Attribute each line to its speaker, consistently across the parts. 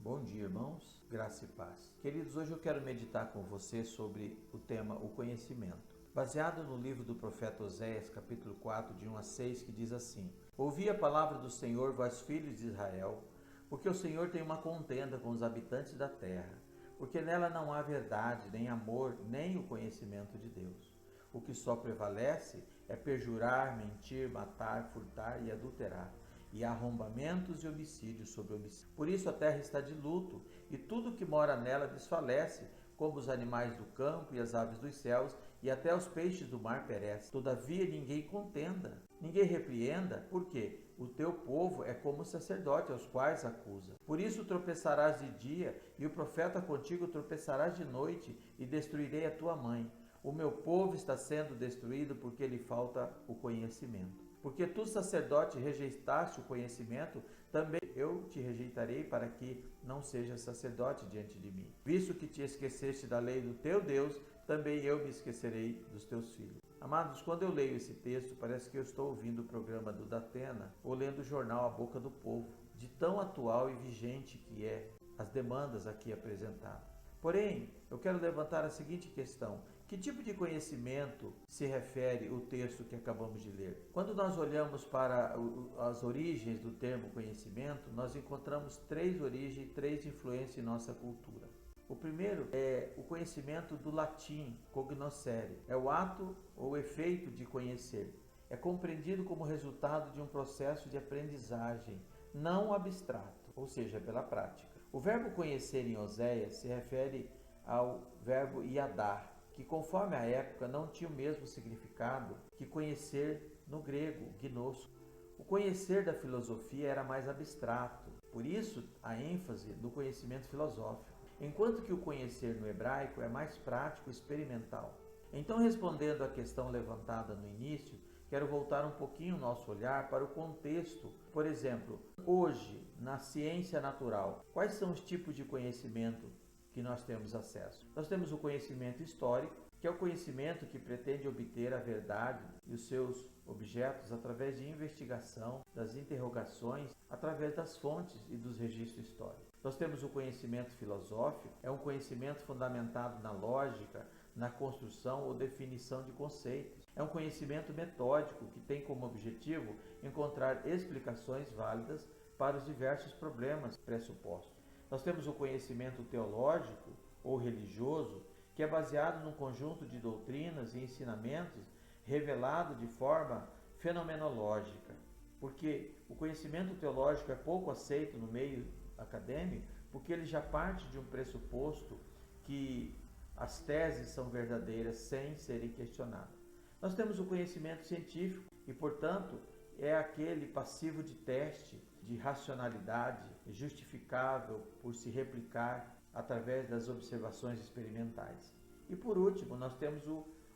Speaker 1: Bom dia, irmãos, graça e paz. Queridos, hoje eu quero meditar com você sobre o tema o conhecimento. Baseado no livro do profeta Oséias, capítulo 4, de 1 a 6, que diz assim: Ouvi a palavra do Senhor, vós filhos de Israel, porque o Senhor tem uma contenda com os habitantes da terra, porque nela não há verdade, nem amor, nem o conhecimento de Deus. O que só prevalece é perjurar, mentir, matar, furtar e adulterar, e arrombamentos e homicídios sobre homicídios. Por isso a terra está de luto, e tudo que mora nela desfalece, como os animais do campo e as aves dos céus, e até os peixes do mar perecem. Todavia ninguém contenda, ninguém repreenda, porque o teu povo é como o sacerdote aos quais acusa. Por isso tropeçarás de dia, e o profeta contigo tropeçarás de noite, e destruirei a tua mãe. O meu povo está sendo destruído porque lhe falta o conhecimento. Porque tu, sacerdote, rejeitaste o conhecimento, também eu te rejeitarei para que não sejas sacerdote diante de mim. Visto que te esqueceste da lei do teu Deus, também eu me esquecerei dos teus filhos. Amados, quando eu leio esse texto, parece que eu estou ouvindo o programa do Datena ou lendo o jornal A Boca do Povo, de tão atual e vigente que é as demandas aqui apresentadas. Porém, eu quero levantar a seguinte questão: que tipo de conhecimento se refere o texto que acabamos de ler? Quando nós olhamos para as origens do termo conhecimento, nós encontramos três origens, três influências em nossa cultura. O primeiro é o conhecimento do latim, cognoscere. É o ato ou efeito de conhecer. É compreendido como resultado de um processo de aprendizagem não abstrato, ou seja, pela prática. O verbo conhecer em Oséias se refere ao verbo iadar, que conforme a época não tinha o mesmo significado que conhecer no grego, gnosko. O conhecer da filosofia era mais abstrato, por isso a ênfase no conhecimento filosófico, enquanto que o conhecer no hebraico é mais prático e experimental. Então, respondendo à questão levantada no início, quero voltar um pouquinho o nosso olhar para o contexto. Por exemplo, hoje, na ciência natural, quais são os tipos de conhecimento que nós temos acesso? Nós temos o conhecimento histórico, que é o conhecimento que pretende obter a verdade e os seus objetos através de investigação, das interrogações, através das fontes e dos registros históricos. Nós temos o conhecimento filosófico, é um conhecimento fundamentado na lógica, na construção ou definição de conceitos. É um conhecimento metódico que tem como objetivo encontrar explicações válidas para os diversos problemas pressupostos. Nós temos o conhecimento teológico ou religioso, que é baseado num conjunto de doutrinas e ensinamentos revelado de forma fenomenológica, porque o conhecimento teológico é pouco aceito no meio acadêmico, porque ele já parte de um pressuposto que as teses são verdadeiras sem serem questionadas. Nós temos o conhecimento científico e, portanto, é aquele passivo de teste, de racionalidade, justificável por se replicar através das observações experimentais. E por último, nós temos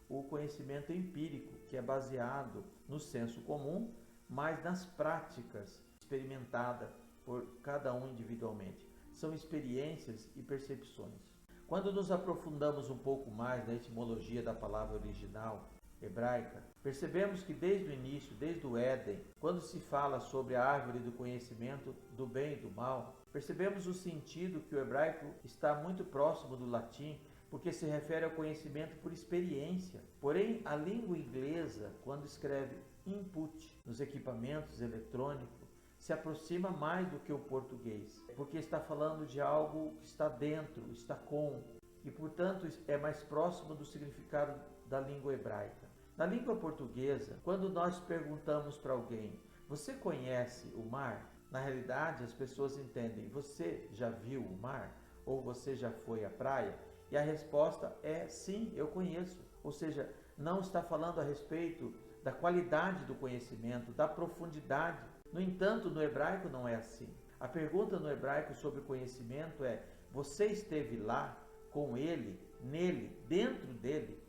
Speaker 1: o conhecimento empírico, que é baseado no senso comum, mas nas práticas experimentadas por cada um individualmente. São experiências e percepções. Quando nos aprofundamos um pouco mais na etimologia da palavra original hebraica, percebemos que desde o início, desde o Éden, quando se fala sobre a árvore do conhecimento do bem e do mal, percebemos o sentido que o hebraico está muito próximo do latim, porque se refere ao conhecimento por experiência. Porém, a língua inglesa, quando escreve input nos equipamentos eletrônicos, se aproxima mais do que o português, porque está falando de algo que está dentro, está com, e portanto é mais próximo do significado da língua hebraica. Na língua portuguesa, quando nós perguntamos para alguém: você conhece o mar? Na realidade, as pessoas entendem: você já viu o mar? Ou você já foi à praia? E a resposta é: sim, eu conheço. Ou seja, não está falando a respeito da qualidade do conhecimento, da profundidade. No entanto, no hebraico não é assim. A pergunta no hebraico sobre conhecimento é: você esteve lá, com ele, nele, dentro dele?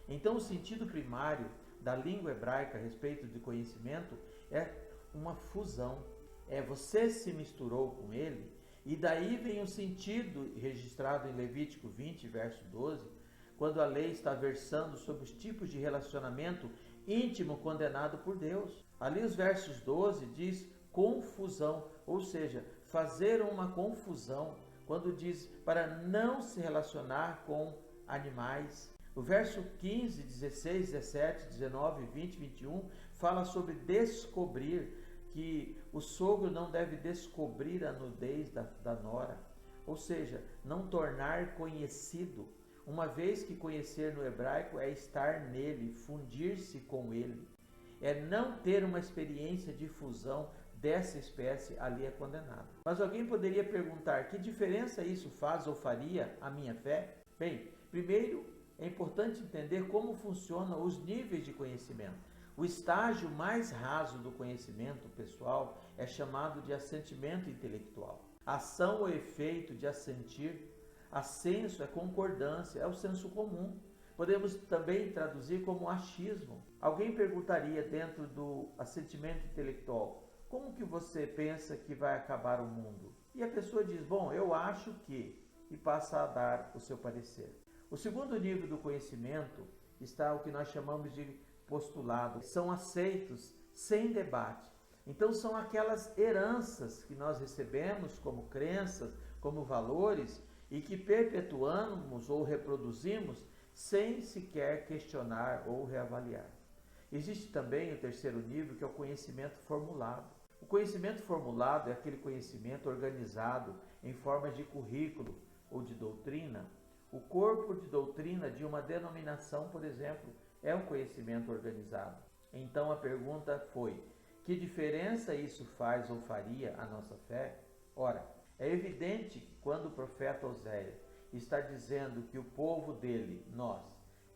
Speaker 1: Então, o sentido primário da língua hebraica a respeito de conhecimento é uma fusão. É você se misturou com ele, e daí vem o sentido registrado em Levítico 20, verso 12, quando a lei está versando sobre os tipos de relacionamento íntimo condenado por Deus. Ali os versos 12 diz confusão, ou seja, fazer uma confusão, quando diz para não se relacionar com animais. O verso 15, 16, 17, 19, 20, 21 fala sobre descobrir, que o sogro não deve descobrir a nudez da nora, ou seja, não tornar conhecido, uma vez que conhecer no hebraico é estar nele, fundir-se com ele, é não ter uma experiência de fusão dessa espécie, ali é condenado. Mas alguém poderia perguntar, que diferença isso faz ou faria à minha fé? Bem, primeiro é importante entender como funcionam os níveis de conhecimento. O estágio mais raso do conhecimento pessoal é chamado de assentimento intelectual. Ação ou efeito de assentir, assenso é concordância, é o senso comum. Podemos também traduzir como achismo. Alguém perguntaria dentro do assentimento intelectual, como que você pensa que vai acabar o mundo? E a pessoa diz, bom, eu acho que, e passa a dar o seu parecer. O segundo nível do conhecimento está o que nós chamamos de postulado. São aceitos sem debate. Então são aquelas heranças que nós recebemos como crenças, como valores, e que perpetuamos ou reproduzimos sem sequer questionar ou reavaliar. Existe também o terceiro nível, que é o conhecimento formulado. O conhecimento formulado é aquele conhecimento organizado em formas de currículo ou de doutrina. O corpo de doutrina de uma denominação, por exemplo, é um conhecimento organizado. Então a pergunta foi, que diferença isso faz ou faria à nossa fé? Ora, é evidente que quando o profeta Oséias está dizendo que o povo dele, nós,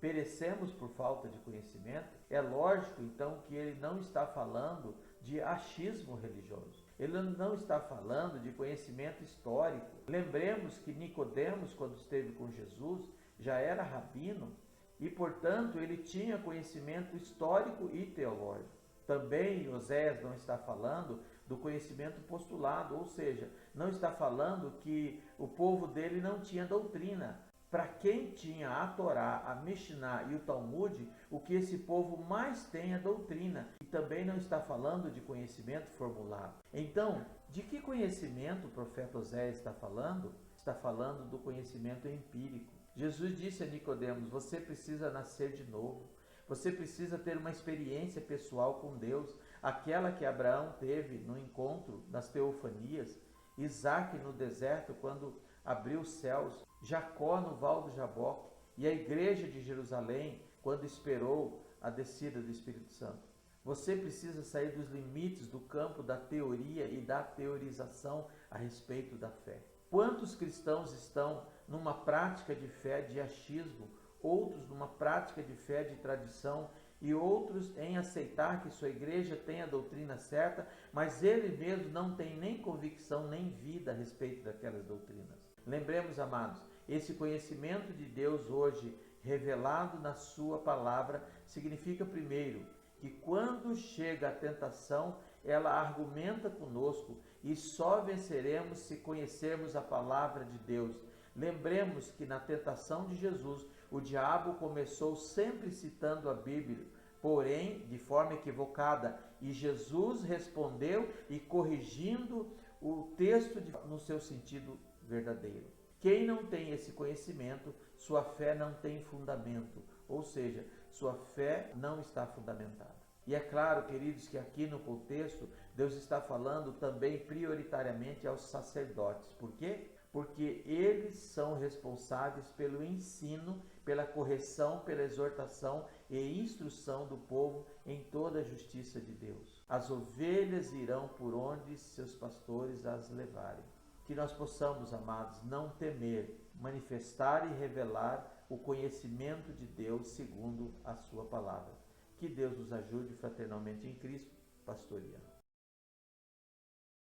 Speaker 1: perecemos por falta de conhecimento, é lógico então que ele não está falando de achismo religioso. Ele não está falando de conhecimento histórico. Lembremos que Nicodemos, quando esteve com Jesus, já era rabino e, portanto, ele tinha conhecimento histórico e teológico. Também Oséias não está falando do conhecimento postulado, ou seja, não está falando que o povo dele não tinha doutrina. Para quem tinha a Torá, a Mishnah e o Talmud, o que esse povo mais tem é doutrina. E também não está falando de conhecimento formulado. Então, de que conhecimento o profeta Oséias está falando? Está falando do conhecimento empírico. Jesus disse a Nicodemos, você precisa nascer de novo. Você precisa ter uma experiência pessoal com Deus, aquela que Abraão teve no encontro das teofanias, Isaac no deserto, quando abriu os céus, Jacó no val do Jaboque e a igreja de Jerusalém, quando esperou a descida do Espírito Santo. Você precisa sair dos limites do campo da teoria e da teorização a respeito da fé. Quantos cristãos estão numa prática de fé de achismo, outros numa prática de fé de tradição e outros em aceitar que sua igreja tem a doutrina certa, mas ele mesmo não tem nem convicção nem vida a respeito daquelas doutrinas. Lembremos, amados, esse conhecimento de Deus hoje revelado na sua palavra significa, primeiro, que quando chega a tentação, ela argumenta conosco e só venceremos se conhecermos a palavra de Deus. Lembremos que na tentação de Jesus, o diabo começou sempre citando a Bíblia, porém de forma equivocada, e Jesus respondeu e corrigindo o texto no seu sentido verdadeiro. Quem não tem esse conhecimento, sua fé não tem fundamento, ou seja, sua fé não está fundamentada. E é claro, queridos, que aqui no contexto, Deus está falando também prioritariamente aos sacerdotes. Por quê? Porque eles são responsáveis pelo ensino, pela correção, pela exortação e instrução do povo em toda a justiça de Deus. As ovelhas irão por onde seus pastores as levarem. Que nós possamos, amados, não temer, manifestar e revelar o conhecimento de Deus segundo a sua palavra. Que Deus nos ajude fraternalmente em Cristo, pastoreando.